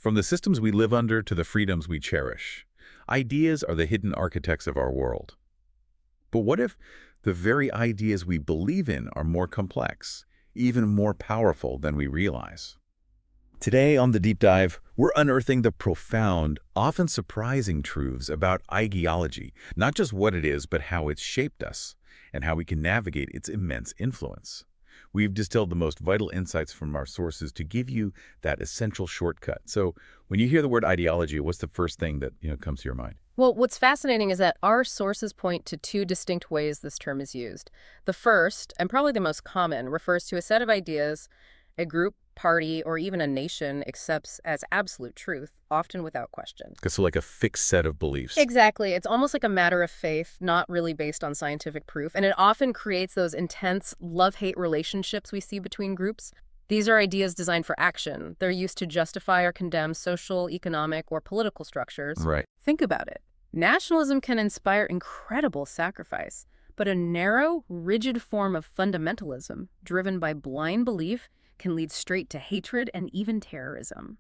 From the systems we live under to the freedoms we cherish, ideas are the hidden architects of our world. But what if the very ideas we believe in are more complex, even more powerful than we realize? Today on The Deep Dive, we're unearthing the profound, often surprising truths about ideology, not just what it is, but how it's shaped us, and how we can navigate its immense influence. We've distilled the most vital insights from our sources to give you that essential shortcut. So when you hear the word ideology, what's the first thing that comes to your mind? Well, what's fascinating is that our sources point to two distinct ways this term is used. The first, and probably the most common, refers to a set of ideas a group, party, or even a nation accepts as absolute truth, often without question. So like a fixed set of beliefs. Exactly. It's almost like a matter of faith, not really based on scientific proof, and it often creates those intense love-hate relationships we see between groups. These are ideas designed for action. They're used to justify or condemn social, economic, or political structures. Right. Think about it. Nationalism can inspire incredible sacrifice, but a narrow, rigid form of fundamentalism, driven by blind belief, can lead straight to hatred and even terrorism.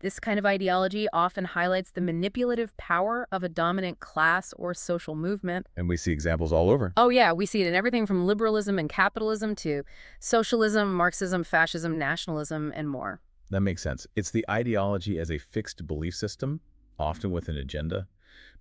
This kind of ideology often highlights the manipulative power of a dominant class or social movement. And we see examples all over. Oh yeah, we see it in everything from liberalism and capitalism to socialism, Marxism, fascism, nationalism, and more. That makes sense. It's the ideology as a fixed belief system, often with an agenda.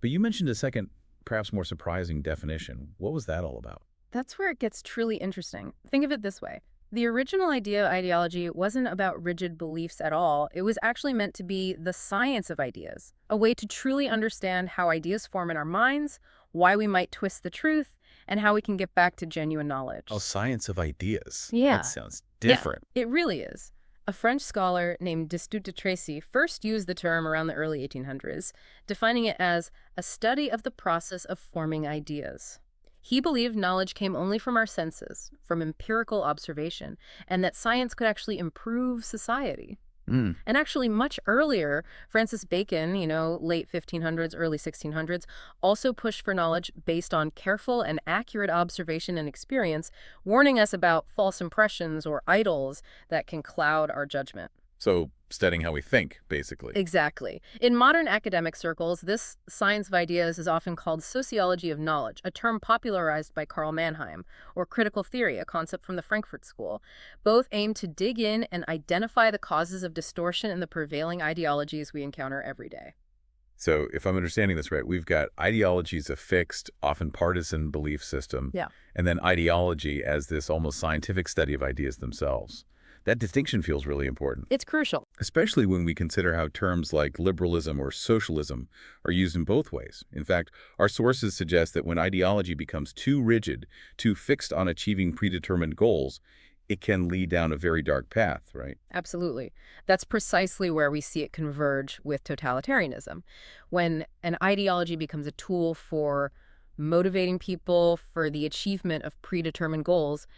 But you mentioned a second, perhaps more surprising definition. What was that all about? That's where it gets truly interesting. Think of it this way. The original idea of ideology wasn't about rigid beliefs at all. It was actually meant to be the science of ideas, a way to truly understand how ideas form in our minds, why we might twist the truth, and how we can get back to genuine knowledge. Oh, science of ideas. Yeah. That sounds different. Yeah, it really is. A French scholar named Destutt-Tracy first used the term around the early 1800s, defining it as a study of the process of forming ideas. He believed knowledge came only from our senses, from empirical observation, and that science could actually improve society. And actually much earlier, Francis Bacon, late 1500s, early 1600s, also pushed for knowledge based on careful and accurate observation and experience, warning us about false impressions or idols that can cloud our judgment. So studying how we think, basically. Exactly. In modern academic circles, this science of ideas is often called sociology of knowledge, a term popularized by Karl Mannheim, or critical theory, a concept from the Frankfurt School. Both aim to dig in and identify the causes of distortion in the prevailing ideologies we encounter every day. So if I'm understanding this right, we've got ideologies, a fixed, often partisan belief system, and then ideology as this almost scientific study of ideas themselves. That distinction feels really important. It's crucial. Especially when we consider how terms like liberalism or socialism are used in both ways. In fact, our sources suggest that when ideology becomes too rigid, too fixed on achieving predetermined goals, it can lead down a very dark path, right? Absolutely. That's precisely where we see it converge with totalitarianism. When an ideology becomes a tool for motivating people for the achievement of predetermined goals,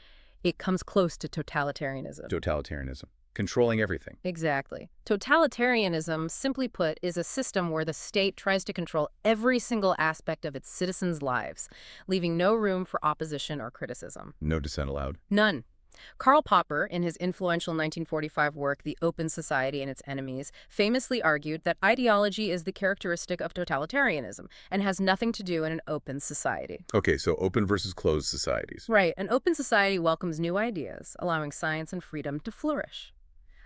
it comes close to totalitarianism. Totalitarianism. Controlling everything. Exactly. Totalitarianism, simply put, is a system where the state tries to control every single aspect of its citizens' lives, leaving no room for opposition or criticism. No dissent allowed. None. Karl Popper, in his influential 1945 work, The Open Society and Its Enemies, famously argued that ideology is the characteristic of totalitarianism and has nothing to do in an open society. Okay, so open versus closed societies. Right. An open society welcomes new ideas, allowing science and freedom to flourish.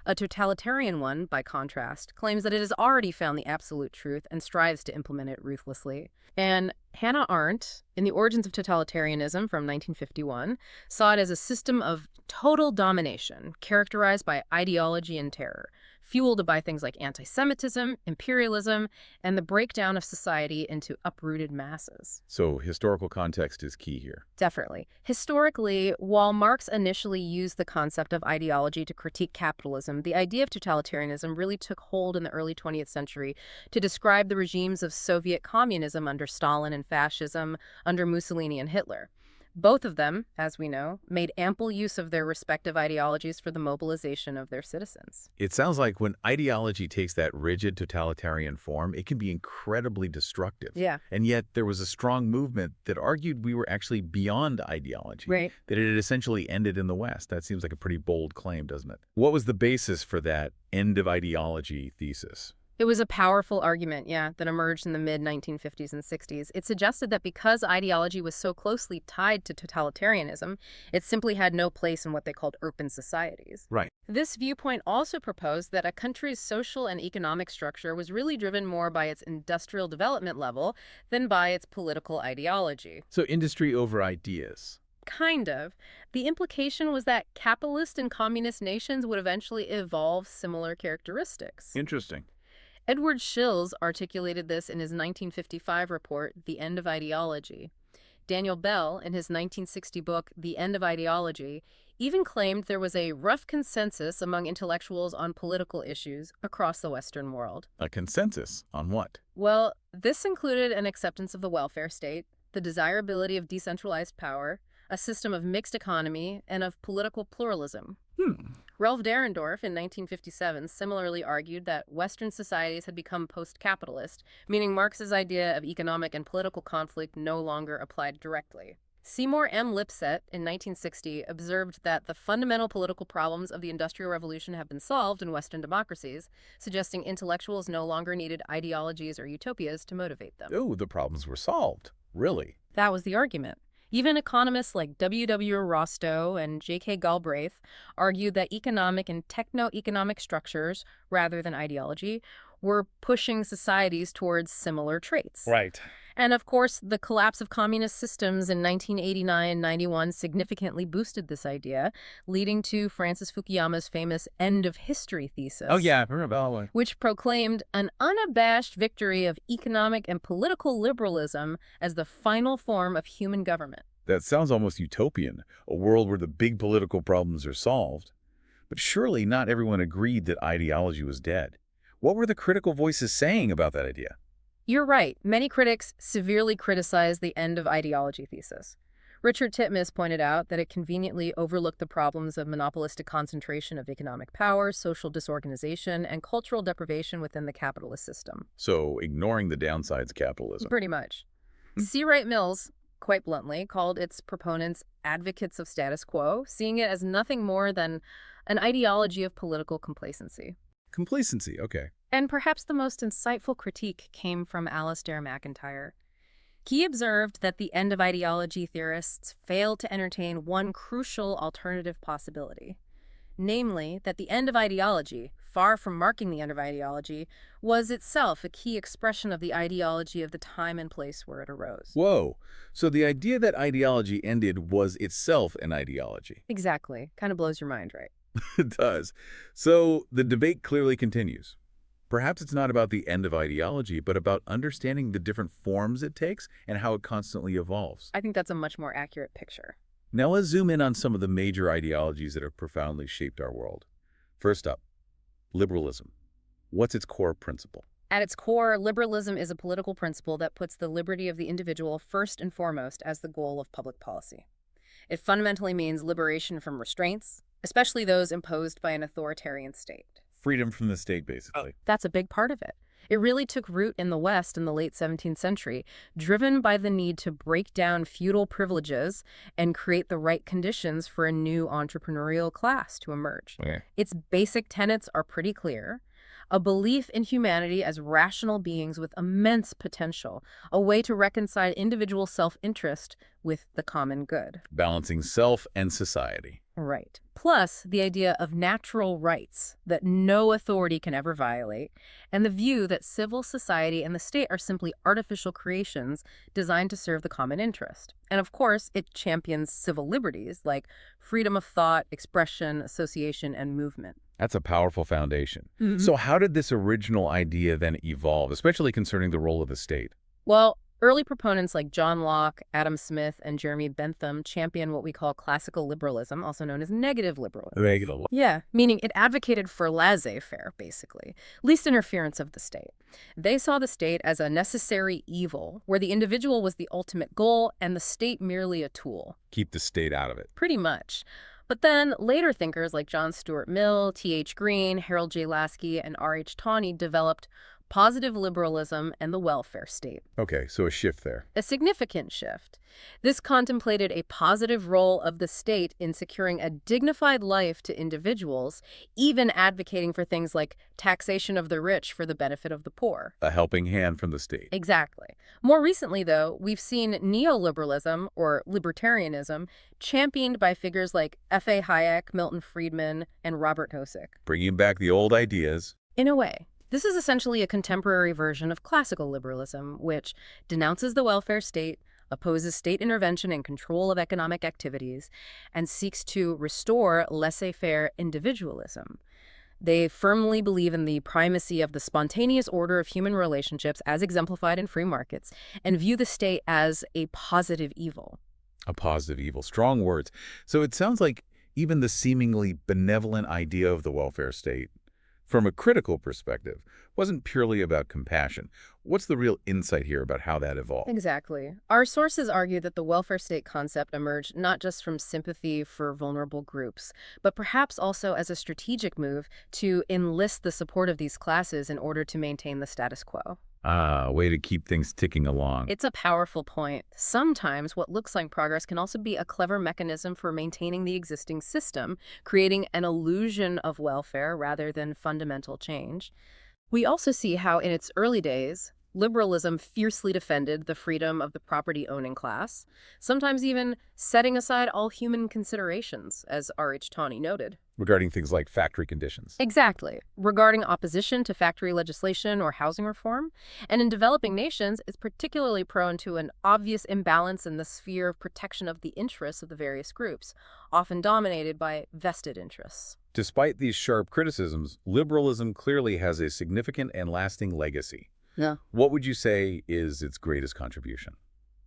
A totalitarian one, by contrast, claims that it has already found the absolute truth and strives to implement it ruthlessly. And Hannah Arendt, in The Origins of Totalitarianism from 1951, saw it as a system of total domination, characterized by ideology and terror, fueled by things like anti-Semitism, imperialism, and the breakdown of society into uprooted masses. So historical context is key here. Definitely. Historically, while Marx initially used the concept of ideology to critique capitalism, the idea of totalitarianism really took hold in the early 20th century to describe the regimes of Soviet communism under Stalin and fascism under Mussolini and Hitler. Both of them, as we know, made ample use of their respective ideologies for the mobilization of their citizens. It sounds like when ideology takes that rigid totalitarian form, it can be incredibly destructive. Yeah. And yet there was a strong movement that argued we were actually beyond ideology, Right. that it had essentially ended in the West. That seems like a pretty bold claim, doesn't it? What was the basis for that end of ideology thesis? It was a powerful argument, yeah, that emerged in the mid-1950s and 60s. It suggested that because ideology was so closely tied to totalitarianism, it simply had no place in what they called open societies. Right. This viewpoint also proposed that a country's social and economic structure was really driven more by its industrial development level than by its political ideology. So industry over ideas. Kind of. The implication was that capitalist and communist nations would eventually evolve similar characteristics. Interesting. Edward Shills articulated this in his 1955 report, The End of Ideology. Daniel Bell, in his 1960 book, The End of Ideology, even claimed there was a rough consensus among intellectuals on political issues across the Western world. A consensus on what? Well, this included an acceptance of the welfare state, the desirability of decentralized power, a system of mixed economy, and of political pluralism. Ralph Dahrendorf in 1957 similarly argued that Western societies had become post-capitalist, meaning Marx's idea of economic and political conflict no longer applied directly. Seymour M. Lipset in 1960 observed that the fundamental political problems of the Industrial Revolution have been solved in Western democracies, suggesting intellectuals no longer needed ideologies or utopias to motivate them. Oh, the problems were solved. Really? That was the argument. Even economists like W. Rostow and J.K. Galbraith argued that economic and techno-economic structures, rather than ideology, were pushing societies towards similar traits. Right. And of course, the collapse of communist systems in 1989-91 significantly boosted this idea, leading to Francis Fukuyama's famous end of history thesis. Oh, yeah, I remember that one. Which proclaimed an unabashed victory of economic and political liberalism as the final form of human government. That sounds almost utopian, a world where the big political problems are solved. But surely not everyone agreed that ideology was dead. What were the critical voices saying about that idea? You're right. Many critics severely criticized the end of ideology thesis. Richard Titmuss pointed out that it conveniently overlooked the problems of monopolistic concentration of economic power, social disorganization, and cultural deprivation within the capitalist system. So, ignoring the downsides of capitalism. Pretty much. C. Wright Mills, quite bluntly, called its proponents advocates of status quo, seeing it as nothing more than an ideology of political complacency. Complacency, okay. And perhaps the most insightful critique came from Alasdair MacIntyre. He observed that the end of ideology theorists failed to entertain one crucial alternative possibility, namely that the end of ideology, far from marking the end of ideology, was itself a key expression of the ideology of the time and place where it arose. Whoa. So the idea that ideology ended was itself an ideology. Exactly. Kind of blows your mind, right? It does. So the debate clearly continues. Perhaps it's not about the end of ideology, but about understanding the different forms it takes and how it constantly evolves. I think that's a much more accurate picture. Now let's zoom in on some of the major ideologies that have profoundly shaped our world. First up, liberalism. What's its core principle? At its core, liberalism is a political principle that puts the liberty of the individual first and foremost as the goal of public policy. It fundamentally means liberation from restraints, especially those imposed by an authoritarian state. Freedom from the state, basically. That's a big part of it. It really took root in the West in the late 17th century, driven by the need to break down feudal privileges and create the right conditions for a new entrepreneurial class to emerge. Okay. Its basic tenets are pretty clear. A belief in humanity as rational beings with immense potential, a way to reconcile individual self-interest with the common good. Balancing self and society. Right. Plus, the idea of natural rights that no authority can ever violate, and the view that civil society and the state are simply artificial creations designed to serve the common interest. And of course, it champions civil liberties like freedom of thought, expression, association, and movement. That's a powerful foundation. So how did this original idea then evolve, especially concerning the role of the state? Well, Early proponents like John Locke, Adam Smith, and Jeremy Bentham champion what we call classical liberalism, also known as negative liberalism. Regular. Yeah, meaning it advocated for laissez-faire, basically, least interference of the state. They saw the state as a necessary evil, where the individual was the ultimate goal and the state merely a tool. Keep the state out of it. Pretty much. But then later thinkers like John Stuart Mill, T.H. Green, Harold J. Lasky, and R.H. Tawney developed positive liberalism and the welfare state. Okay, so a shift there. A significant shift. This contemplated a positive role of the state in securing a dignified life to individuals, even advocating for things like taxation of the rich for the benefit of the poor. A helping hand from the state. Exactly. More recently, though, we've seen neoliberalism, or libertarianism, championed by figures like F.A. Hayek, Milton Friedman, and Robert Nozick. Bringing back the old ideas. In a way. This is essentially a contemporary version of classical liberalism, which denounces the welfare state, opposes state intervention and control of economic activities, and seeks to restore laissez-faire individualism. They firmly believe in the primacy of the spontaneous order of human relationships as exemplified in free markets, and view the state as a positive evil. A positive evil. Strong words. So it sounds like even the seemingly benevolent idea of the welfare state, from a critical perspective, wasn't purely about compassion. What's the real insight here about how that evolved? Exactly. Our sources argue that the welfare state concept emerged not just from sympathy for vulnerable groups, but perhaps also as a strategic move to enlist the support of these classes in order to maintain the status quo. Ah, way to keep things ticking along. It's a powerful point. Sometimes what looks like progress can also be a clever mechanism for maintaining the existing system, creating an illusion of welfare rather than fundamental change. We also see how in its early days, liberalism fiercely defended the freedom of the property-owning class, sometimes even setting aside all human considerations, as R.H. Tawney noted. Regarding things like factory conditions. Exactly. Regarding opposition to factory legislation or housing reform. And in developing nations, it's particularly prone to an obvious imbalance in the sphere of protection of the interests of the various groups, often dominated by vested interests. Despite these sharp criticisms, liberalism clearly has a significant and lasting legacy. Yeah. What would you say is its greatest contribution?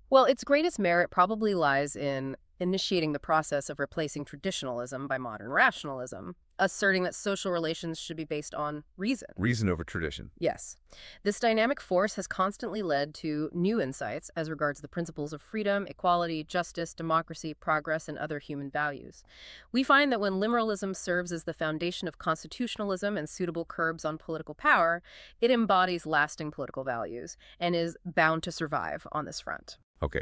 Well, its greatest merit probably lies in initiating the process of replacing traditionalism by modern rationalism, asserting that social relations should be based on reason. Reason over tradition. Yes. This dynamic force has constantly led to new insights as regards the principles of freedom, equality, justice, democracy, progress, and other human values. We find that when liberalism serves as the foundation of constitutionalism and suitable curbs on political power, it embodies lasting political values and is bound to survive on this front. Okay.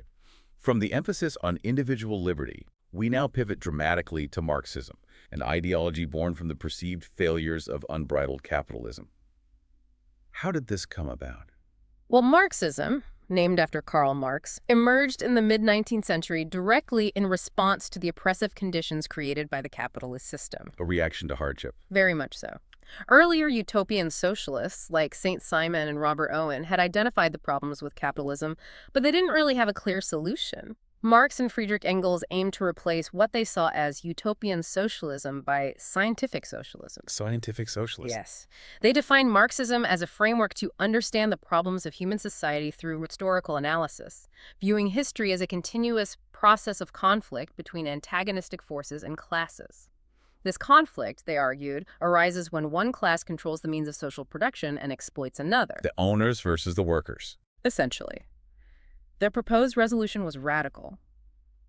From the emphasis on individual liberty, we now pivot dramatically to Marxism, an ideology born from the perceived failures of unbridled capitalism. How did this come about? Well, Marxism, named after Karl Marx, emerged in the mid-19th century directly in response to the oppressive conditions created by the capitalist system. A reaction to hardship. Very much so. Earlier utopian socialists like St. Simon and Robert Owen had identified the problems with capitalism, but they didn't really have a clear solution. Marx and Friedrich Engels aimed to replace what they saw as utopian socialism by scientific socialism. Scientific socialism. Yes. They defined Marxism as a framework to understand the problems of human society through historical analysis, viewing history as a continuous process of conflict between antagonistic forces and classes. This conflict, they argued, arises when one class controls the means of social production and exploits another. The owners versus the workers. Essentially. Their proposed resolution was radical,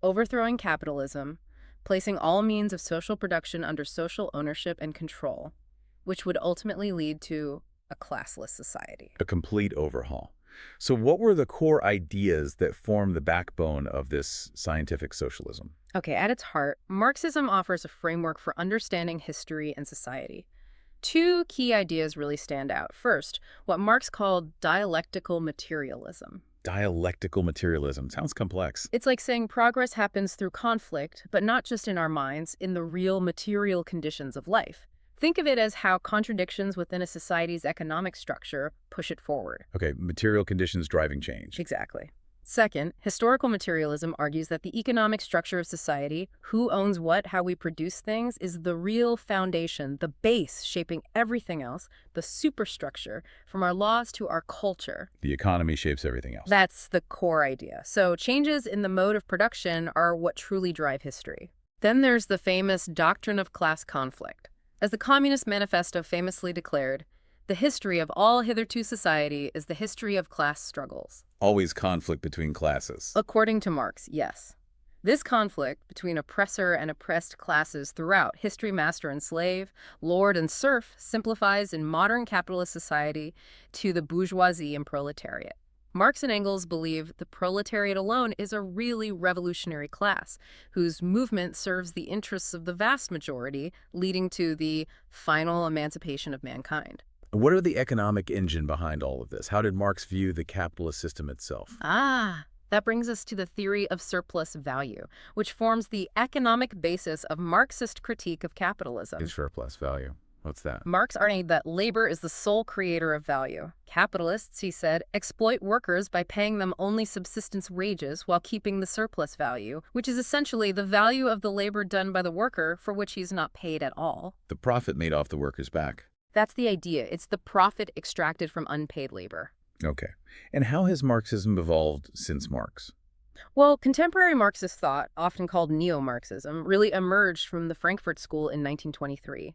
overthrowing capitalism, placing all means of social production under social ownership and control, which would ultimately lead to a classless society. A complete overhaul. So what were the core ideas that form the backbone of this scientific socialism? Okay, at its heart, Marxism offers a framework for understanding history and society. Two key ideas really stand out. First, what Marx called dialectical materialism. Dialectical materialism. Sounds complex. It's like saying progress happens through conflict, but not just in our minds, in the real material conditions of life. Think of it as how contradictions within a society's economic structure push it forward. Okay, material conditions driving change. Exactly. Second, historical materialism argues that the economic structure of society, who owns what, how we produce things, is the real foundation, the base shaping everything else, the superstructure, from our laws to our culture. The economy shapes everything else. That's the core idea. So changes in the mode of production are what truly drive history. Then there's the famous doctrine of class conflict. As the Communist Manifesto famously declared, the history of all hitherto society is the history of class struggles. Always conflict between classes. According to Marx, yes. This conflict between oppressor and oppressed classes throughout history, master and slave, lord and serf, simplifies in modern capitalist society to the bourgeoisie and proletariat. Marx and Engels believe the proletariat alone is a really revolutionary class, whose movement serves the interests of the vast majority, leading to the final emancipation of mankind. What are the economic engine behind all of this? How did Marx view the capitalist system itself? That brings us to the theory of surplus value, which forms the economic basis of Marxist critique of capitalism. Surplus value. What's that? Marx argued that labor is the sole creator of value. Capitalists, he said, exploit workers by paying them only subsistence wages while keeping the surplus value, which is essentially the value of the labor done by the worker for which he's not paid at all. The profit made off the worker's back. That's the idea. It's the profit extracted from unpaid labor. Okay. And how has Marxism evolved since Marx? Well, contemporary Marxist thought, often called neo-Marxism, really emerged from the Frankfurt School in 1923.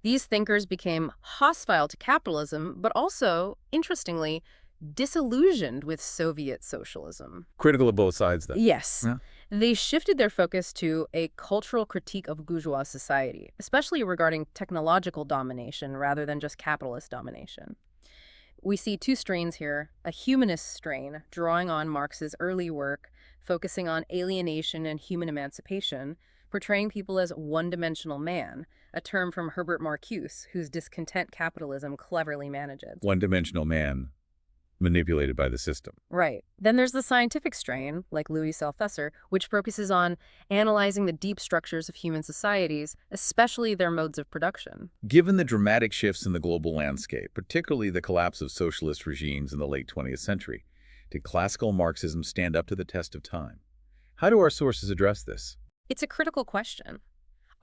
These thinkers became hostile to capitalism, but also, interestingly, disillusioned with Soviet socialism. Critical of both sides, then? Yes. Yeah. They shifted their focus to a cultural critique of bourgeois society, especially regarding technological domination rather than just capitalist domination. We see two strains here, a humanist strain, drawing on Marx's early work, focusing on alienation and human emancipation, portraying people as one-dimensional man, a term from Herbert Marcuse, whose discontent capitalism cleverly manages. One-dimensional man manipulated by the system. Right. Then there's the scientific strain, like Louis Althusser, which focuses on analyzing the deep structures of human societies, especially their modes of production. Given the dramatic shifts in the global landscape, particularly the collapse of socialist regimes in the late 20th century, did classical Marxism stand up to the test of time? How do our sources address this? It's a critical question.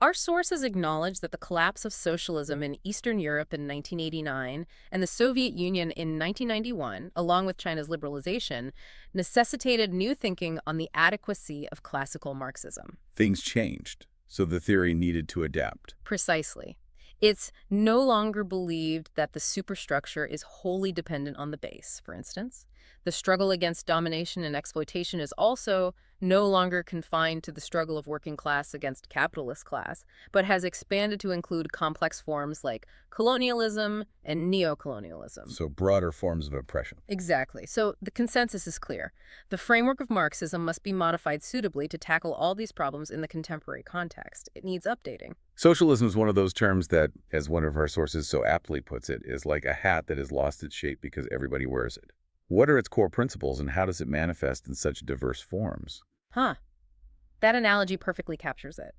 Our sources acknowledge that the collapse of socialism in Eastern Europe in 1989 and the Soviet Union in 1991, along with China's liberalization, necessitated new thinking on the adequacy of classical Marxism. Things changed, so the theory needed to adapt. Precisely. It's no longer believed that the superstructure is wholly dependent on the base, for instance. The struggle against domination and exploitation is also no longer confined to the struggle of working class against capitalist class, but has expanded to include complex forms like colonialism and neo-colonialism. So broader forms of oppression. Exactly. So the consensus is clear. The framework of Marxism must be modified suitably to tackle all these problems in the contemporary context. It needs updating. Socialism is one of those terms that, as one of our sources so aptly puts it, is like a hat that has lost its shape because everybody wears it. What are its core principles and how does it manifest in such diverse forms? That analogy perfectly captures it.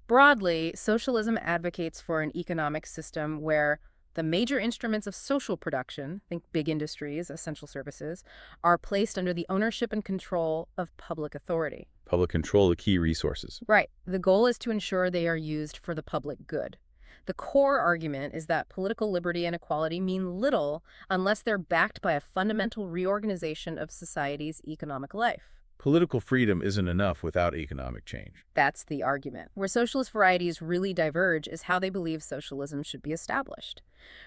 Broadly, socialism advocates for an economic system where the major instruments of social production, think big industries, essential services, are placed under the ownership and control of public authority. Public control of key resources. Right. The goal is to ensure they are used for the public good. The core argument is that political liberty and equality mean little unless they're backed by a fundamental reorganization of society's economic life. Political freedom isn't enough without economic change. That's the argument. Where socialist varieties really diverge is how they believe socialism should be established.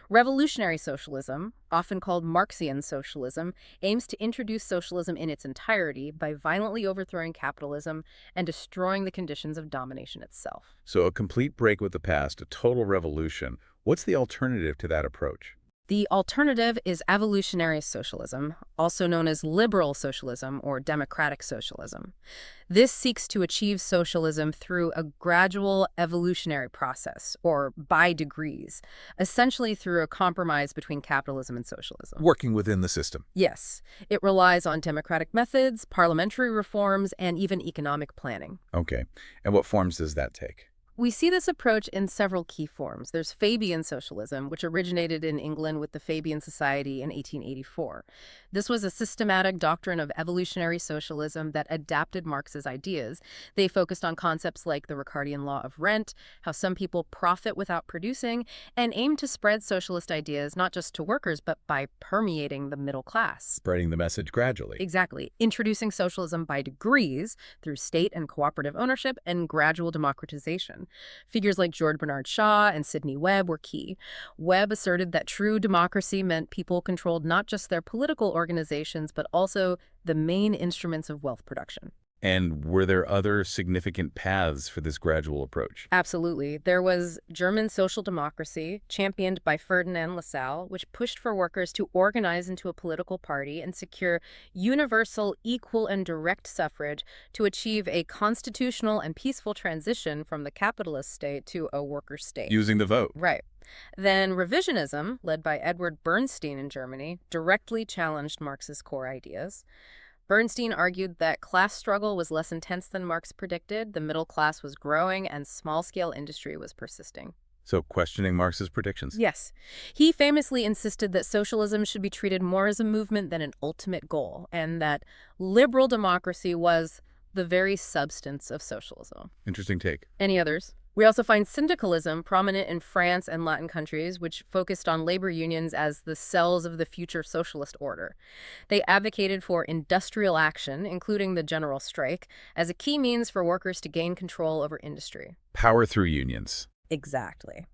Revolutionary socialism, often called Marxian socialism, aims to introduce socialism in its entirety by violently overthrowing capitalism and destroying the conditions of domination itself. So a complete break with the past, a total revolution. What's the alternative to that approach? The alternative is evolutionary socialism, also known as liberal socialism or democratic socialism. This seeks to achieve socialism through a gradual evolutionary process, or by degrees, essentially through a compromise between capitalism and socialism. Working within the system. Yes, it relies on democratic methods, parliamentary reforms, and even economic planning. Okay. And what forms does that take? We see this approach in several key forms. There's Fabian socialism, which originated in England with the Fabian Society in 1884. This was a systematic doctrine of evolutionary socialism that adapted Marx's ideas. They focused on concepts like the Ricardian law of rent, how some people profit without producing, and aimed to spread socialist ideas not just to workers, but by permeating the middle class. Spreading the message gradually. Exactly. Introducing socialism by degrees through state and cooperative ownership and gradual democratization. Figures like George Bernard Shaw and Sidney Webb were key. Webb asserted that true democracy meant people controlled not just their political organizations, but also the main instruments of wealth production. And were there other significant paths for this gradual approach? Absolutely. There was German social democracy, championed by Ferdinand Lassalle, which pushed for workers to organize into a political party and secure universal, equal, and direct suffrage to achieve a constitutional and peaceful transition from the capitalist state to a worker state. Using the vote. Right. Then revisionism, led by Edward Bernstein in Germany, directly challenged Marx's core ideas. Bernstein argued that class struggle was less intense than Marx predicted, the middle class was growing, and small-scale industry was persisting. So questioning Marx's predictions. Yes. He famously insisted that socialism should be treated more as a movement than an ultimate goal, and that liberal democracy was the very substance of socialism. Interesting take. Any others? We also find syndicalism prominent in France and Latin countries, which focused on labor unions as the cells of the future socialist order. They advocated for industrial action, including the general strike, as a key means for workers to gain control over industry. Power through unions. Exactly.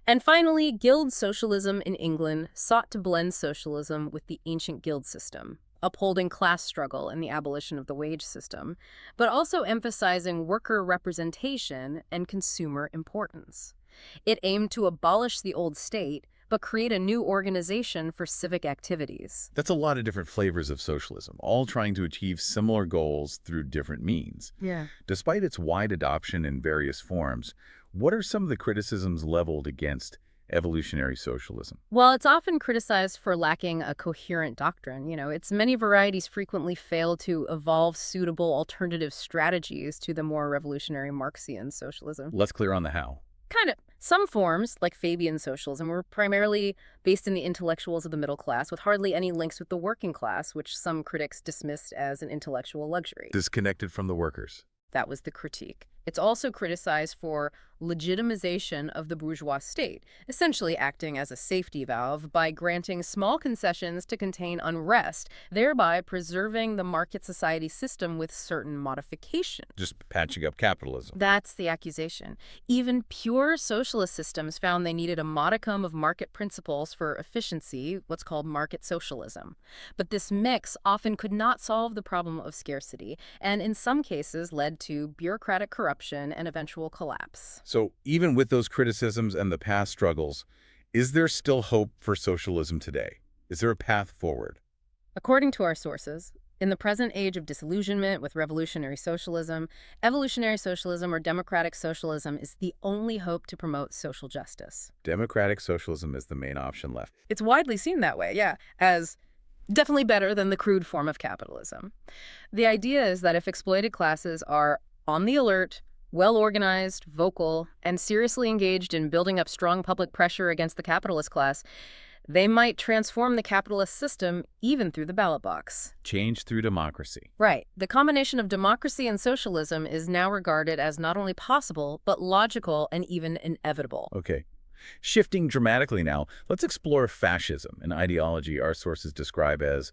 And finally, guild socialism in England sought to blend socialism with the ancient guild system, upholding class struggle and the abolition of the wage system, but also emphasizing worker representation and consumer importance. It aimed to abolish the old state, but create a new organization for civic activities. That's a lot of different flavors of socialism, all trying to achieve similar goals through different means. Yeah. Despite its wide adoption in various forms, what are some of the criticisms leveled against evolutionary socialism? Well, it's often criticized for lacking a coherent doctrine. Its many varieties frequently fail to evolve suitable alternative strategies to the more revolutionary Marxian socialism. Less clear on the how. Kind of. Some forms, like Fabian socialism, were primarily based in the intellectuals of the middle class, with hardly any links with the working class, which some critics dismissed as an intellectual luxury. Disconnected from the workers. That was the critique. It's also criticized for legitimization of the bourgeois state, essentially acting as a safety valve by granting small concessions to contain unrest, thereby preserving the market society system with certain modifications. Just patching up capitalism. That's the accusation. Even pure socialist systems found they needed a modicum of market principles for efficiency, what's called market socialism. But this mix often could not solve the problem of scarcity, and in some cases led to bureaucratic corruption and eventual collapse. So even with those criticisms and the past struggles, is there still hope for socialism today? Is there a path forward? According to our sources, in the present age of disillusionment with revolutionary socialism, evolutionary socialism or democratic socialism is the only hope to promote social justice. Democratic socialism is the main option left. It's widely seen that way, yeah, as definitely better than the crude form of capitalism. The idea is that if exploited classes are on the alert, well-organized, vocal, and seriously engaged in building up strong public pressure against the capitalist class, they might transform the capitalist system even through the ballot box. Change through democracy. Right. The combination of democracy and socialism is now regarded as not only possible, but logical and even inevitable. Okay. Shifting dramatically now, let's explore fascism, an ideology our sources describe as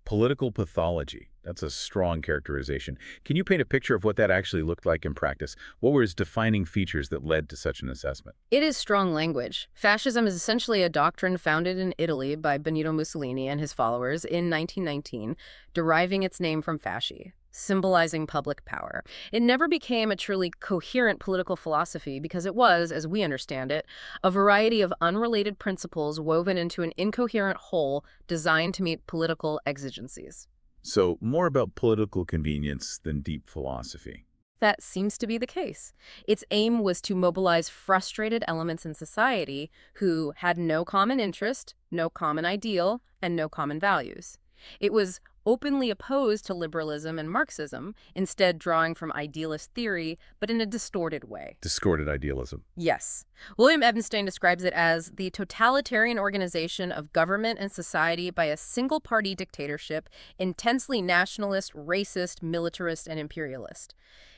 political pathology. That's a strong characterization. Can you paint a picture of what that actually looked like in practice? What were its defining features that led to such an assessment? It is strong language. Fascism is essentially a doctrine founded in Italy by Benito Mussolini and his followers in 1919, deriving its name from fasci, symbolizing public power. It never became a truly coherent political philosophy because it was, as we understand it, a variety of unrelated principles woven into an incoherent whole designed to meet political exigencies. So more about political convenience than deep philosophy. That seems to be the case. Its aim was to mobilize frustrated elements in society who had no common interest, no common ideal, and no common values. It was openly opposed to liberalism and Marxism, instead drawing from idealist theory, but in a distorted way. Distorted idealism. Yes. William Ebenstein describes it as the totalitarian organization of government and society by a single-party dictatorship, intensely nationalist, racist, militarist, and imperialist.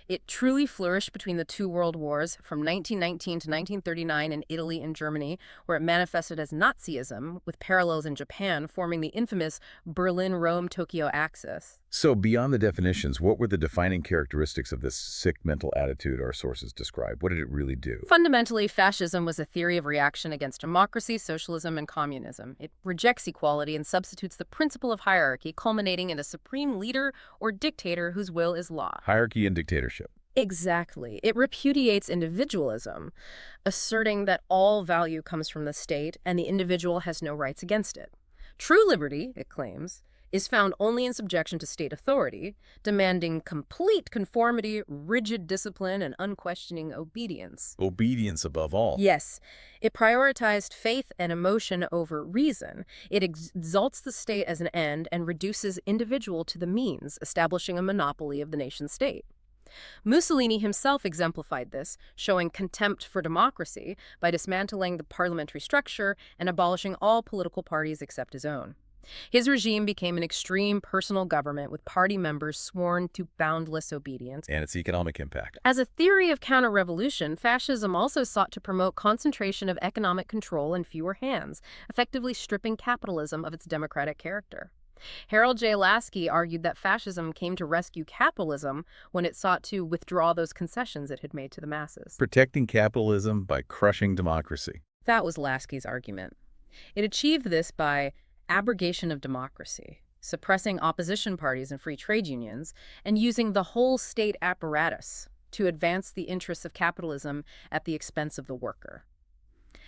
It truly flourished between the two world wars from 1919 to 1939 in Italy and Germany, where it manifested as Nazism, with parallels in Japan forming the infamous Berlin-Rome-Tokyo axis. So beyond the definitions, what were the defining characteristics of this sick mental attitude our sources describe? What did it really do? Fundamentally, fascism was a theory of reaction against democracy, socialism, and communism. It rejects equality and substitutes the principle of hierarchy, culminating in a supreme leader or dictator whose will is law. Hierarchy and dictatorship. Exactly. It repudiates individualism, asserting that all value comes from the state and the individual has no rights against it. True liberty, it claims, is found only in subjection to state authority, demanding complete conformity, rigid discipline, and unquestioning obedience. Obedience above all. Yes, it prioritized faith and emotion over reason. It exalts the state as an end and reduces individual to the means, establishing a monopoly of the nation-state. Mussolini himself exemplified this, showing contempt for democracy by dismantling the parliamentary structure and abolishing all political parties except his own. His regime became an extreme personal government with party members sworn to boundless obedience. And its economic impact. As a theory of counter-revolution, fascism also sought to promote concentration of economic control in fewer hands, effectively stripping capitalism of its democratic character. Harold J. Lasky argued that fascism came to rescue capitalism when it sought to withdraw those concessions it had made to the masses. Protecting capitalism by crushing democracy. That was Lasky's argument. It achieved this by abrogation of democracy, suppressing opposition parties and free trade unions, and using the whole state apparatus to advance the interests of capitalism at the expense of the worker.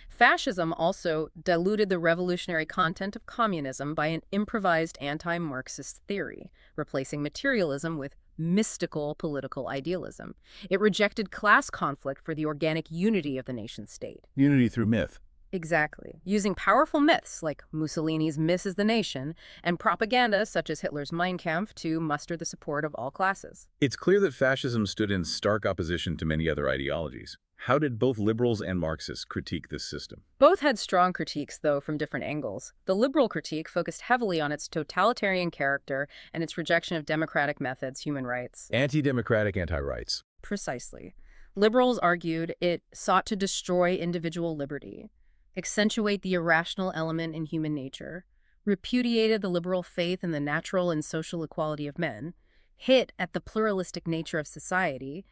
Fascism also diluted the revolutionary content of communism by an improvised anti-Marxist theory, replacing materialism with mystical political idealism. It rejected class conflict for the organic unity of the nation-state. Unity through myth. Exactly. Using powerful myths like Mussolini's Myth is the Nation and propaganda such as Hitler's Mein Kampf to muster the support of all classes. It's clear that fascism stood in stark opposition to many other ideologies. How did both liberals and Marxists critique this system? Both had strong critiques, though, from different angles. The liberal critique focused heavily on its totalitarian character and its rejection of democratic methods, human rights. Anti-democratic, anti-rights. Precisely. Liberals argued it sought to destroy individual liberty, accentuate the irrational element in human nature, repudiated the liberal faith in the natural and social equality of men, hit at the pluralistic nature of society,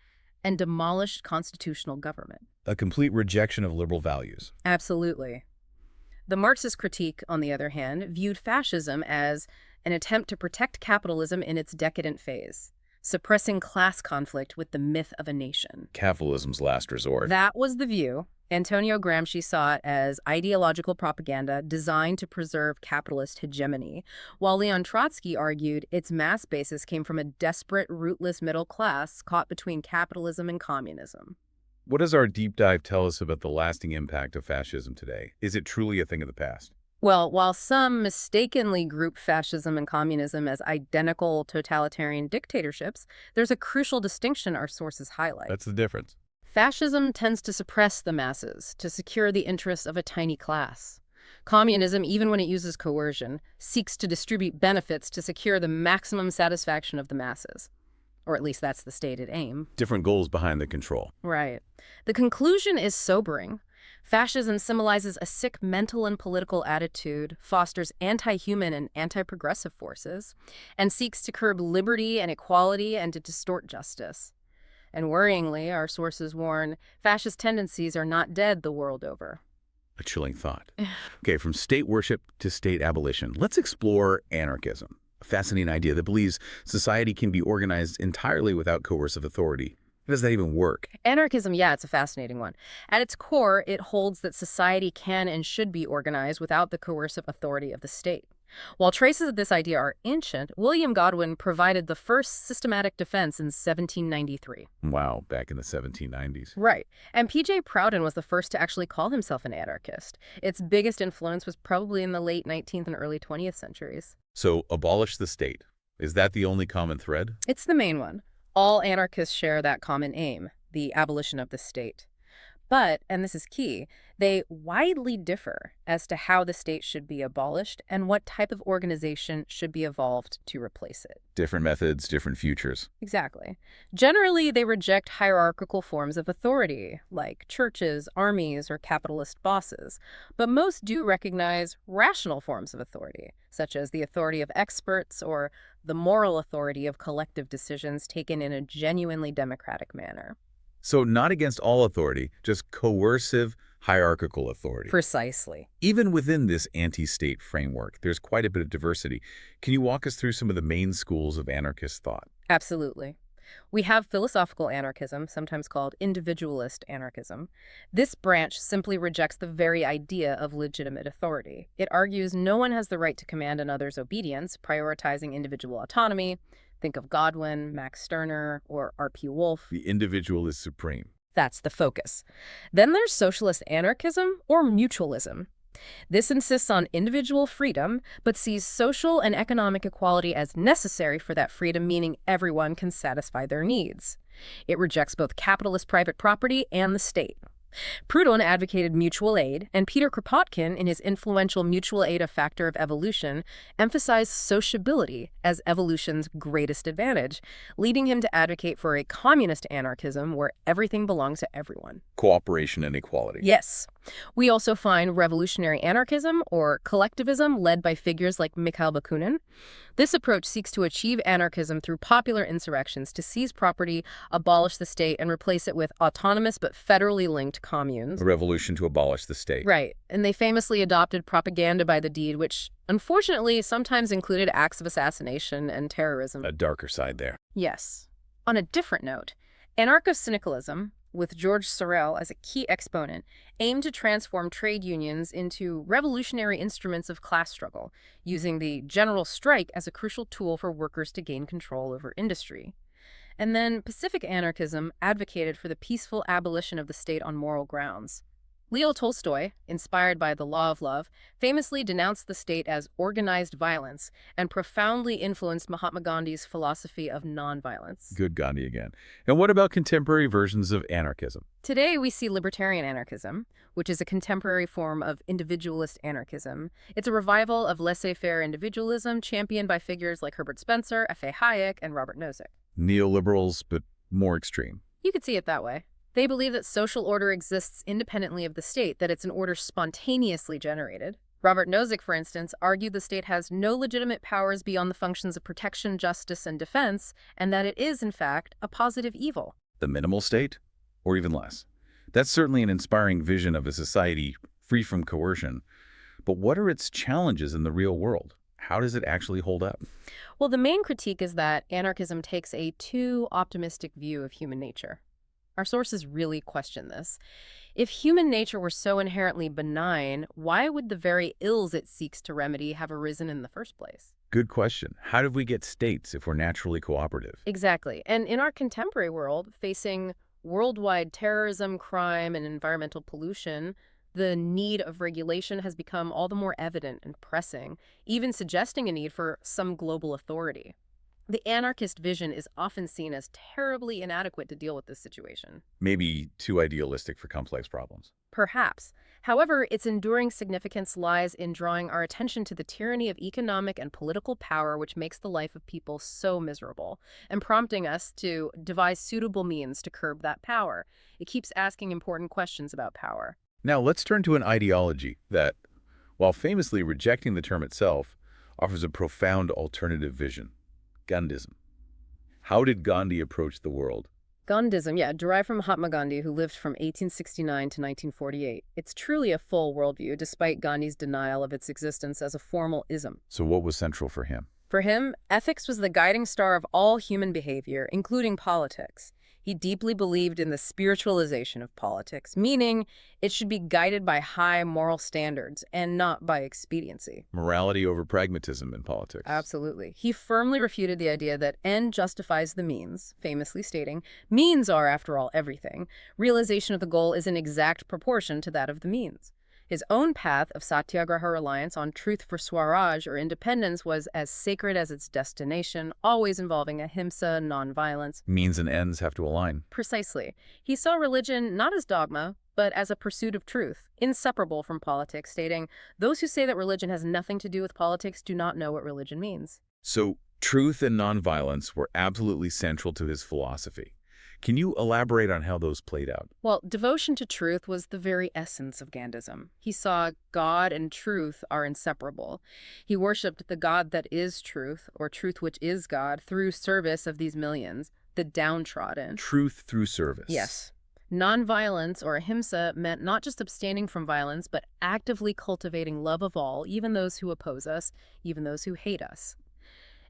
and demolished constitutional government. A complete rejection of liberal values. Absolutely. The Marxist critique, on the other hand, viewed fascism as an attempt to protect capitalism in its decadent phase, suppressing class conflict with the myth of a nation. Capitalism's last resort. That was the view. Antonio Gramsci saw it as ideological propaganda designed to preserve capitalist hegemony, while Leon Trotsky argued its mass basis came from a desperate, rootless middle class caught between capitalism and communism. What does our deep dive tell us about the lasting impact of fascism today? Is it truly a thing of the past? Well, while some mistakenly group fascism and communism as identical totalitarian dictatorships, there's a crucial distinction our sources highlight. That's the difference. Fascism tends to suppress the masses to secure the interests of a tiny class. Communism, even when it uses coercion, seeks to distribute benefits to secure the maximum satisfaction of the masses. Or at least that's the stated aim. Different goals behind the control. Right. The conclusion is sobering. Fascism symbolizes a sick mental and political attitude, fosters anti-human and anti-progressive forces, and seeks to curb liberty and equality and to distort justice. And worryingly, our sources warn, fascist tendencies are not dead the world over. A chilling thought. Okay, from state worship to state abolition, let's explore anarchism, a fascinating idea that believes society can be organized entirely without coercive authority. How does that even work? Anarchism, yeah, it's a fascinating one. At its core, it holds that society can and should be organized without the coercive authority of the state. While traces of this idea are ancient, William Godwin provided the first systematic defense in 1793. Wow, back in the 1790s. Right. And P.J. Proudhon was the first to actually call himself an anarchist. Its biggest influence was probably in the late 19th and early 20th centuries. So, abolish the state. Is that the only common thread? It's the main one. All anarchists share that common aim, the abolition of the state. But, and this is key, they widely differ as to how the state should be abolished and what type of organization should be evolved to replace it. Different methods, different futures. Exactly. Generally, they reject hierarchical forms of authority, like churches, armies, or capitalist bosses. But most do recognize rational forms of authority, such as the authority of experts or the moral authority of collective decisions taken in a genuinely democratic manner. So not against all authority, just coercive, hierarchical authority. Precisely. Even within this anti-state framework, there's quite a bit of diversity. Can you walk us through some of the main schools of anarchist thought? Absolutely. We have philosophical anarchism, sometimes called individualist anarchism. This branch simply rejects the very idea of legitimate authority. It argues no one has the right to command another's obedience, prioritizing individual autonomy. Think of Godwin, Max Stirner, or R.P. Wolf. The individual is supreme. That's the focus. Then there's socialist anarchism or mutualism. This insists on individual freedom, but sees social and economic equality as necessary for that freedom, meaning everyone can satisfy their needs. It rejects both capitalist private property and the state. Proudhon advocated mutual aid, and Peter Kropotkin, in his influential Mutual Aid: A Factor of Evolution, emphasized sociability as evolution's greatest advantage, leading him to advocate for a communist anarchism where everything belongs to everyone. Cooperation and equality. Yes. We also find revolutionary anarchism, or collectivism, led by figures like Mikhail Bakunin. This approach seeks to achieve anarchism through popular insurrections to seize property, abolish the state, and replace it with autonomous but federally linked communes. A revolution to abolish the state. Right. And they famously adopted propaganda by the deed, which unfortunately sometimes included acts of assassination and terrorism. A darker side there. Yes. On a different note, anarcho-syndicalism, with George Sorel as a key exponent, aimed to transform trade unions into revolutionary instruments of class struggle, using the general strike as a crucial tool for workers to gain control over industry. And then Pacific anarchism advocated for the peaceful abolition of the state on moral grounds. Leo Tolstoy, inspired by the law of love, famously denounced the state as organized violence and profoundly influenced Mahatma Gandhi's philosophy of nonviolence. Good Gandhi again. And what about contemporary versions of anarchism? Today, we see libertarian anarchism, which is a contemporary form of individualist anarchism. It's a revival of laissez-faire individualism championed by figures like Herbert Spencer, F.A. Hayek, and Robert Nozick. Neoliberals, but more extreme. You could see it that way. They believe that social order exists independently of the state, that it's an order spontaneously generated. Robert Nozick, for instance, argued the state has no legitimate powers beyond the functions of protection, justice, and defense, and that it is, in fact, a positive evil. The minimal state? Or even less? That's certainly an inspiring vision of a society free from coercion. But what are its challenges in the real world? How does it actually hold up? Well, the main critique is that anarchism takes a too optimistic view of human nature. Our sources really question this. If human nature were so inherently benign, why would the very ills it seeks to remedy have arisen in the first place? Good question. How did we get states if we're naturally cooperative? Exactly. And in our contemporary world, facing worldwide terrorism, crime, and environmental pollution, the need of regulation has become all the more evident and pressing, even suggesting a need for some global authority. The anarchist vision is often seen as terribly inadequate to deal with this situation. Maybe too idealistic for complex problems. Perhaps. However, its enduring significance lies in drawing our attention to the tyranny of economic and political power which makes the life of people so miserable, and prompting us to devise suitable means to curb that power. It keeps asking important questions about power. Now let's turn to an ideology that, while famously rejecting the term itself, offers a profound alternative vision. Gandhism. How did Gandhi approach the world? Gandhism, derived from Mahatma Gandhi, who lived from 1869 to 1948. It's truly a full worldview, despite Gandhi's denial of its existence as a formal ism. So what was central for him? For him, ethics was the guiding star of all human behavior, including politics. He deeply believed in the spiritualization of politics, meaning it should be guided by high moral standards and not by expediency. Morality over pragmatism in politics. Absolutely. He firmly refuted the idea that end justifies the means, famously stating, means are, after all, everything. Realization of the goal is in exact proportion to that of the means. His own path of satyagraha reliance on truth for Swaraj or independence was as sacred as its destination, always involving ahimsa, nonviolence. Means and ends have to align. Precisely. He saw religion not as dogma, but as a pursuit of truth, inseparable from politics, stating, "Those who say that religion has nothing to do with politics do not know what religion means." So, truth and nonviolence were absolutely central to his philosophy. Can you elaborate on how those played out? Well, devotion to truth was the very essence of Gandhism. He saw God and truth are inseparable. He worshipped the God that is truth, or truth which is God, through service of these millions, the downtrodden. Truth through service. Yes. Nonviolence, or ahimsa, meant not just abstaining from violence, but actively cultivating love of all, even those who oppose us, even those who hate us.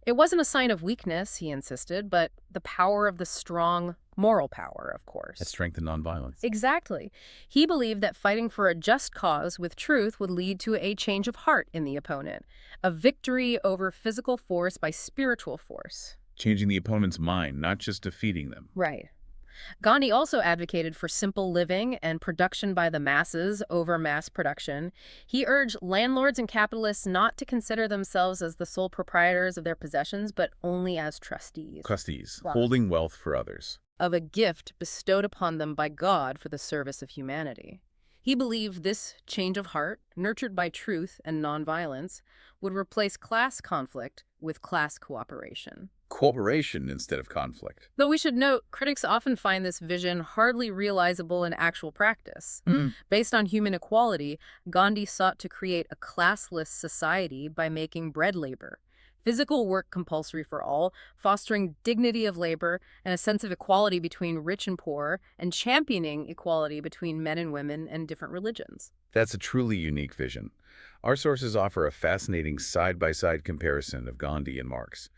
It wasn't a sign of weakness, he insisted, but the power of the strong, moral power, of course. That strength in nonviolence. Exactly. He believed that fighting for a just cause with truth would lead to a change of heart in the opponent, a victory over physical force by spiritual force. Changing the opponent's mind, not just defeating them. Right. Gandhi also advocated for simple living and production by the masses over mass production. He urged landlords and capitalists not to consider themselves as the sole proprietors of their possessions, but only as trustees. Trustees, Wow. holding wealth for others. Of a gift bestowed upon them by God for the service of humanity. He believed this change of heart, nurtured by truth and nonviolence, would replace class conflict with class cooperation. Cooperation instead of conflict. Though we should note, critics often find this vision hardly realizable in actual practice. Based on human equality, Gandhi sought to create a classless society by making bread labor, physical work compulsory for all, fostering dignity of labor and a sense of equality between rich and poor, and championing equality between men and women and different religions. That's a truly unique vision. Our sources offer a fascinating side-by-side comparison of Gandhi and Marx.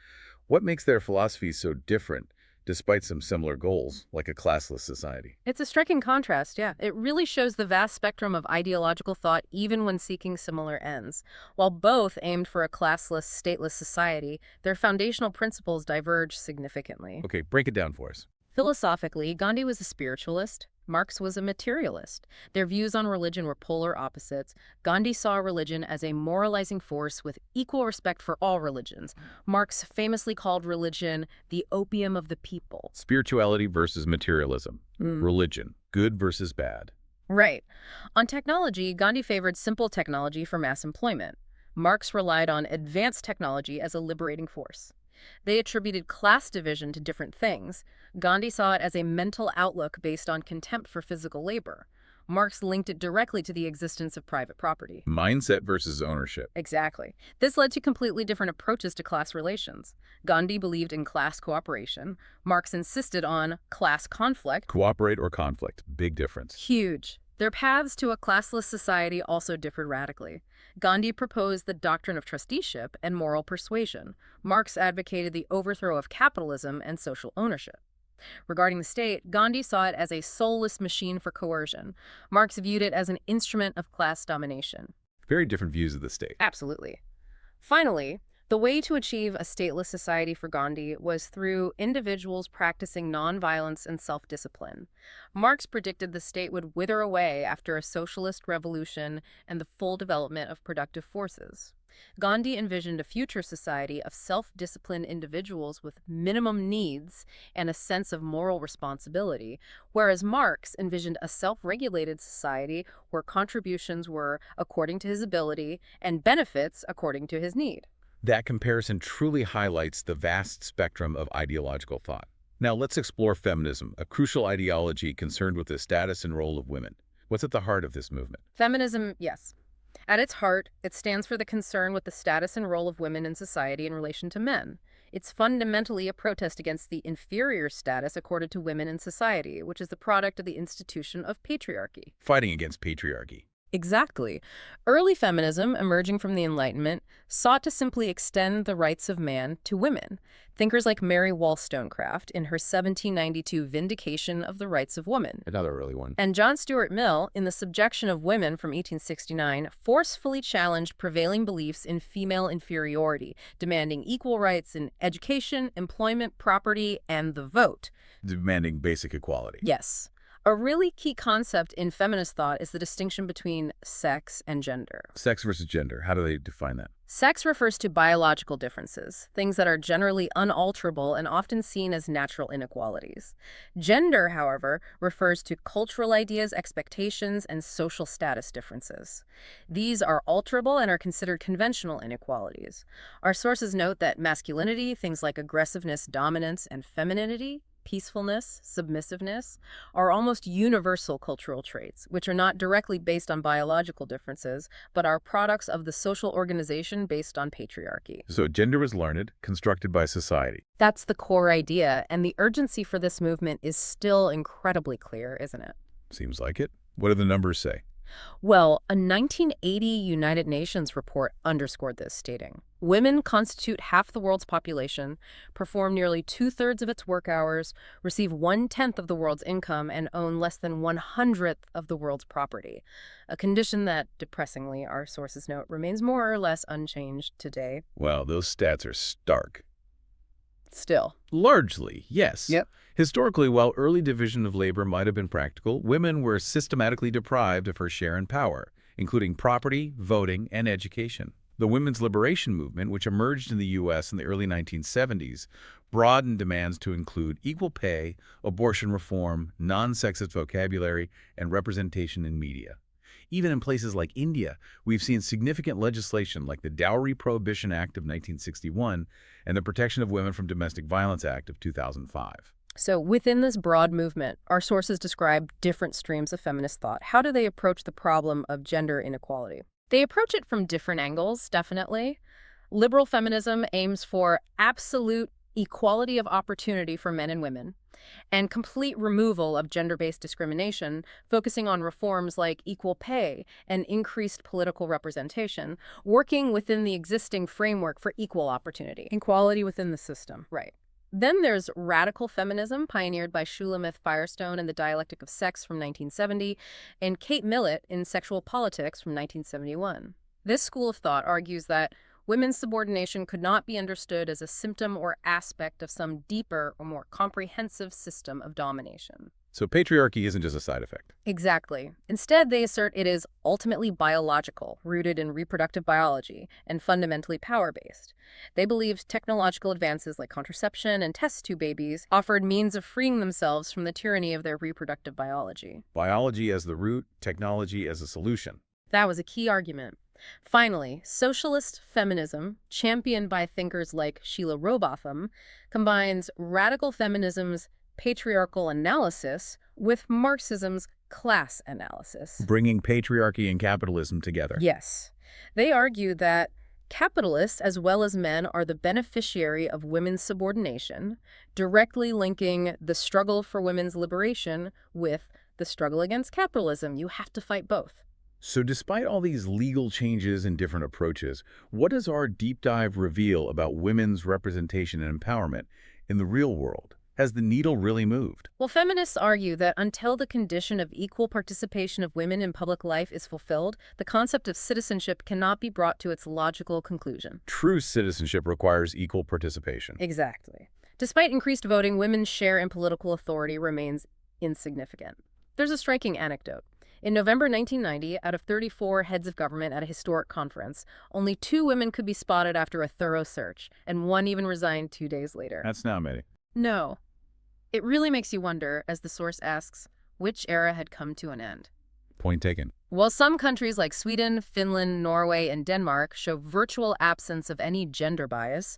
What makes their philosophies so different, despite some similar goals, like a classless society? It's a striking contrast, yeah. It really shows the vast spectrum of ideological thought even when seeking similar ends. While both aimed for a classless, stateless society, their foundational principles diverge significantly. Okay, break it down for us. Philosophically, Gandhi was a spiritualist. Marx was a materialist. Their views on religion were polar opposites. Gandhi saw religion as a moralizing force with equal respect for all religions. Marx famously called religion the opium of the people. Spirituality versus materialism. Religion, good versus bad. Right. On technology, Gandhi favored simple technology for mass employment. Marx relied on advanced technology as a liberating force. They attributed class division to different things. Gandhi saw it as a mental outlook based on contempt for physical labor. Marx linked it directly to the existence of private property. Mindset versus ownership. Exactly. This led to completely different approaches to class relations. Gandhi believed in class cooperation. Marx insisted on class conflict. Cooperate or conflict, big difference. Huge. Their paths to a classless society also differed radically. Gandhi proposed the doctrine of trusteeship and moral persuasion. Marx advocated the overthrow of capitalism and social ownership. Regarding the state, Gandhi saw it as a soulless machine for coercion. Marx viewed it as an instrument of class domination. Very different views of the state. Absolutely. Finally, the way to achieve a stateless society for Gandhi was through individuals practicing nonviolence and self-discipline. Marx predicted the state would wither away after a socialist revolution and the full development of productive forces. Gandhi envisioned a future society of self-disciplined individuals with minimum needs and a sense of moral responsibility, whereas Marx envisioned a self-regulated society where contributions were according to his ability and benefits according to his need. That comparison truly highlights the vast spectrum of ideological thought. Now let's explore feminism, a crucial ideology concerned with the status and role of women. What's at the heart of this movement? Feminism, yes. At its heart, it stands for the concern with the status and role of women in society in relation to men. It's fundamentally a protest against the inferior status accorded to women in society, which is the product of the institution of patriarchy. Fighting against patriarchy. Exactly. Early feminism, emerging from the Enlightenment, sought to simply extend the rights of man to women. Thinkers like Mary Wollstonecraft in her 1792 Vindication of the Rights of Woman. Another early one. And John Stuart Mill, in The Subjection of Women from 1869, forcefully challenged prevailing beliefs in female inferiority, demanding equal rights in education, employment, property, and the vote. Demanding basic equality. Yes. A really key concept in feminist thought is the distinction between sex and gender. Sex versus gender, how do they define that? Sex refers to biological differences, things that are generally unalterable and often seen as natural inequalities. Gender, however, refers to cultural ideas, expectations, and social status differences. These are alterable and are considered conventional inequalities. Our sources note that masculinity, things like aggressiveness, dominance, and femininity, peacefulness, submissiveness, are almost universal cultural traits, which are not directly based on biological differences, but are products of the social organization based on patriarchy. So gender is learned, constructed by society. That's the core idea, and the urgency for this movement is still incredibly clear, isn't it? Seems like it. What do the numbers say? Well, a 1980 United Nations report underscored this, stating, "Women constitute half the world's population, perform nearly two-thirds of its work hours, receive one-tenth of the world's income, and own less than one-hundredth of the world's property." A condition that, depressingly, our sources note, remains more or less unchanged today. Well, those stats are stark. Still. Largely, yes. Yep. Historically, while early division of labor might have been practical, women were systematically deprived of her share in power, including property, voting, and education. The women's liberation movement, which emerged in the U.S. in the early 1970s, broadened demands to include equal pay, abortion reform, non-sexist vocabulary, and representation in media. Even in places like India, we've seen significant legislation like the Dowry Prohibition Act of 1961 and the Protection of Women from Domestic Violence Act of 2005. So within this broad movement, our sources describe different streams of feminist thought. How do they approach the problem of gender inequality? They approach it from different angles, definitely. Liberal feminism aims for absolute equality of opportunity for men and women, and complete removal of gender-based discrimination, focusing on reforms like equal pay and increased political representation, working within the existing framework for equal opportunity. Equality within the system, right. Then there's radical feminism, pioneered by Shulamith Firestone in The Dialectic of Sex from 1970, and Kate Millett in Sexual Politics from 1971. This school of thought argues that women's subordination could not be understood as a symptom or aspect of some deeper or more comprehensive system of domination. So patriarchy isn't just a side effect. Exactly. Instead, they assert it is ultimately biological, rooted in reproductive biology, and fundamentally power-based. They believed technological advances like contraception and test tube babies offered means of freeing themselves from the tyranny of their reproductive biology. Biology as the root, technology as a solution. That was a key argument. Finally, socialist feminism, championed by thinkers like Sheila Robotham, combines radical feminism's patriarchal analysis with Marxism's class analysis. Bringing patriarchy and capitalism together. Yes. They argue that capitalists, as well as men, are the beneficiary of women's subordination, directly linking the struggle for women's liberation with the struggle against capitalism. You have to fight both. So despite all these legal changes and different approaches, what does our deep dive reveal about women's representation and empowerment in the real world? Has the needle really moved? Well, feminists argue that until the condition of equal participation of women in public life is fulfilled, the concept of citizenship cannot be brought to its logical conclusion. True citizenship requires equal participation. Exactly. Despite increased voting, women's share in political authority remains insignificant. There's a striking anecdote. In November 1990, out of 34 heads of government at a historic conference, only 2 women could be spotted after a thorough search, and one even resigned 2 days later. That's not many. No. It really makes you wonder, as the source asks, which era had come to an end. Point taken. While some countries like Sweden, Finland, Norway, and Denmark show virtual absence of any gender bias,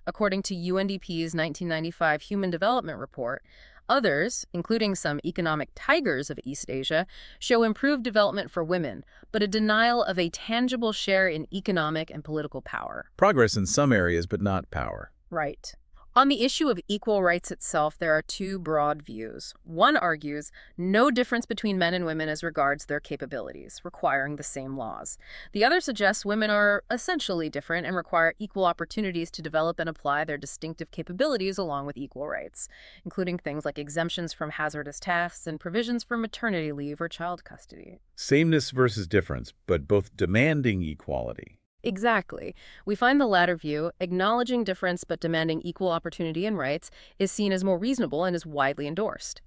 according to UNDP's 1995 Human Development Report, others, including some economic tigers of East Asia, show improved development for women, but a denial of a tangible share in economic and political power. Progress in some areas, but not power. Right. On the issue of equal rights itself, there are 2 broad views. One argues no difference between men and women as regards their capabilities, requiring the same laws. The other suggests women are essentially different and require equal opportunities to develop and apply their distinctive capabilities along with equal rights, including things like exemptions from hazardous tasks and provisions for maternity leave or child custody. Sameness versus difference, but both demanding equality. Exactly. We find the latter view, acknowledging difference but demanding equal opportunity and rights, is seen as more reasonable and is widely endorsed.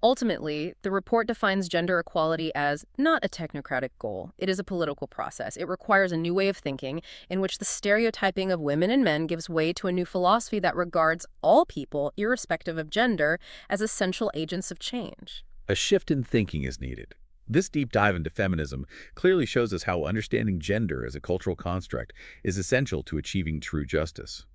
Ultimately, the report defines gender equality as not a technocratic goal. It is a political process. It requires a new way of thinking in which the stereotyping of women and men gives way to a new philosophy that regards all people, irrespective of gender, as essential agents of change. A shift in thinking is needed. This deep dive into feminism clearly shows us how understanding gender as a cultural construct is essential to achieving true justice.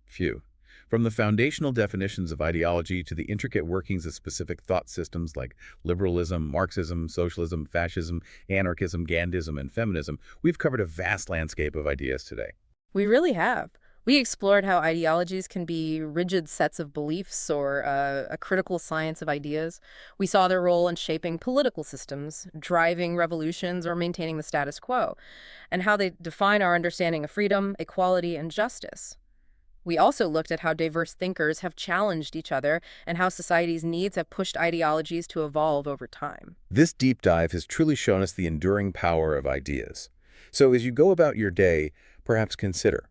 Phew. From the foundational definitions of ideology to the intricate workings of specific thought systems like liberalism, Marxism, socialism, fascism, anarchism, Gandhism, and feminism, we've covered a vast landscape of ideas today. We really have. We explored how ideologies can be rigid sets of beliefs or a critical science of ideas. We saw their role in shaping political systems, driving revolutions, or maintaining the status quo, and how they define our understanding of freedom, equality, and justice. We also looked at how diverse thinkers have challenged each other and how society's needs have pushed ideologies to evolve over time. This deep dive has truly shown us the enduring power of ideas. So as you go about your day, perhaps consider,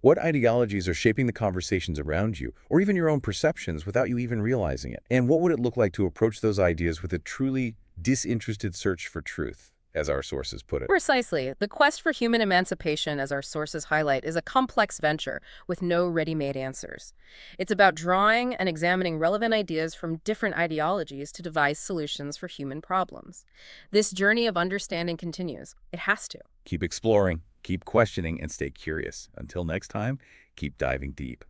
what ideologies are shaping the conversations around you, or even your own perceptions without you even realizing it? And what would it look like to approach those ideas with a truly disinterested search for truth, as our sources put it? Precisely. The quest for human emancipation, as our sources highlight, is a complex venture with no ready-made answers. It's about drawing and examining relevant ideas from different ideologies to devise solutions for human problems. This journey of understanding continues. It has to. Keep exploring, keep questioning, and stay curious. Until next time, keep diving deep.